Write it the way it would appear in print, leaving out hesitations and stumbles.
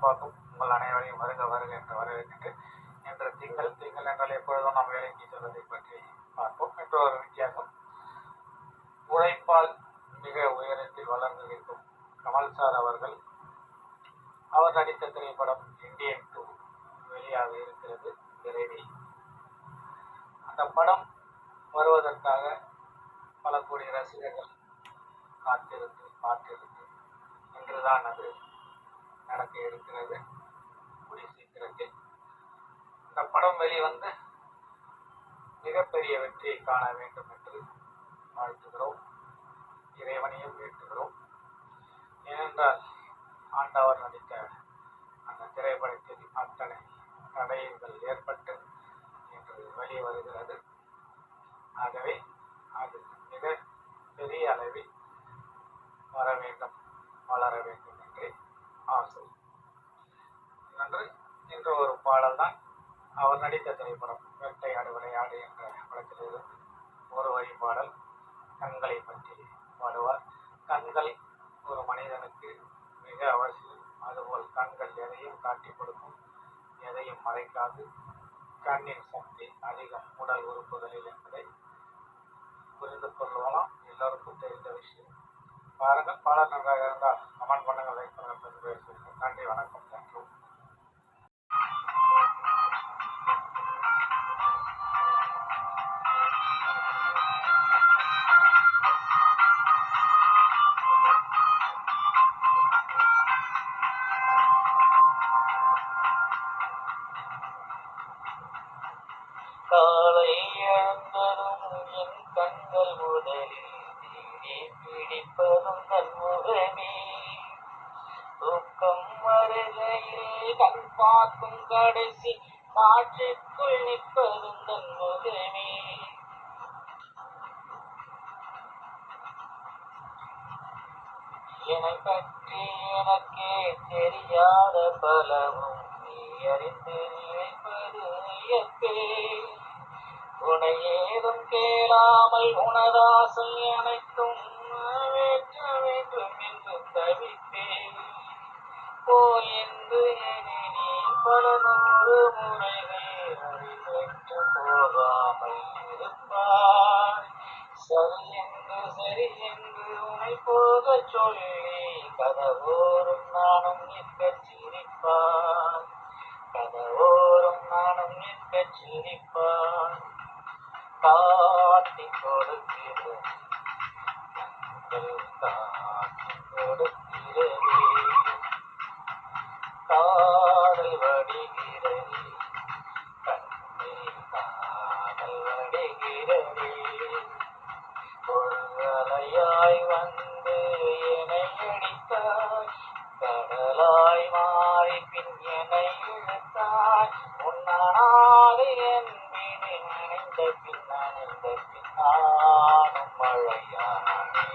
நண்பாக்கும் உங்கள் அனைவரையும் வருக வருக என்று வரவேற்கின்றேன். இன்று திங்கள் என்றால் எப்பொழுதும் நாம் வேலைக்கு செல்வதை பற்றி பார்ப்போம். இன்று ஒரு வித்தியாசம். உழைப்பால் மிக உயரத்தில் வளர்ந்து நிற்கும் கமல் சார் அவர்கள் அவர் நடித்த திரைப்படம் இந்தியன் 2 வெளியாக இருக்கிறது விரைவில். அந்த படம் வருவதற்காக பல கோடி ரசிகர்கள் காத்திருந்து இன்றுதான் அது நடக்க இருக்கிறது. கூடிய சீக்கிரத்தில் இந்த படம் வெளிவந்து மிகப்பெரிய வெற்றியை காண வேண்டும் என்று வாழ்த்துகிறோம். இறைவனையும் வேண்டுகிறோம். ஏனென்றால் ஆண்டவர் நடித்த அந்த திரைப்படத்தில் அத்தனை தடயங்கள் ஏற்பட்டு இன்று வெளிவருகிறது. ஆகவே அது மிக பெரிய அளவில் வர வேண்டும், வளர வேண்டும் என்று ஆசை. இன்று ஒரு பாடல் தான். அவர் நடித்த திரைப்படம் வேட்டையாடு விளையாடு என்ற படத்திலிருந்து ஒரு வரி பாடல். கண்களை பற்றி பாடுவார். கண்கள் ஒரு மனிதனுக்கு மிக அவசியம். அதுபோல் கண்கள் எதையும் காட்டி கொடுக்கும், எதையும் மறைக்காது. கண்ணின் சக்தி அதிகம் உடல் உறுப்புகளில் என்பதை புரிந்து கொள்ளலாம். எல்லோருக்கும் தெரிந்த விஷயம். பாருங்கள், பாடல் நன்றாக இருந்தால் கமெண்ட் பண்ணுங்கள், லைக் பண்ணுங்கள். நன்றி, வணக்கம். தேங்க்யூ. காலை எழுந்ததும் என் கண்கள் முதலில் தேடி பிடிப்பதும் தன்முகமே. தூக்கம் வருகையில் கண் பார்க்கும் கடைசி காற்றுக்குள் நிற்பதும் தன்முகமே. என்னை பற்றி எனக்கே தெரியாத பலவும் நீ அறிந்து நினைப்பது வியப்பே. உனை ஏதும் கேளாமல் உனதாசை அனைத்தும் வேற்ற வேண்டும் என்று தவித்தேன். போய் என்று எண்ணி நீ பல 100 முறைகள் அறிவற்று போகாமல் இருப்பாய். சரி என்று உனை போகச் சொல்லி கதவோரும் நானும் நிற்கச் சிரிப்பாய். கதவோரும் நானும் நிற்கச் சிரிப்பாய். காட்டி கொடுக்கிறது காட்டி கொடுக்கிறது. காதல் வடிகிறது கண்ணில் காதல் வடிகிறது. ஒரு அலையாய் வந்து என்னை அடித்தாய். கடலாய் மாறி பின் என்னை இழுத்தாய். உன்னானாது என் மீது அணைந்த பின் நானும் மழையானே.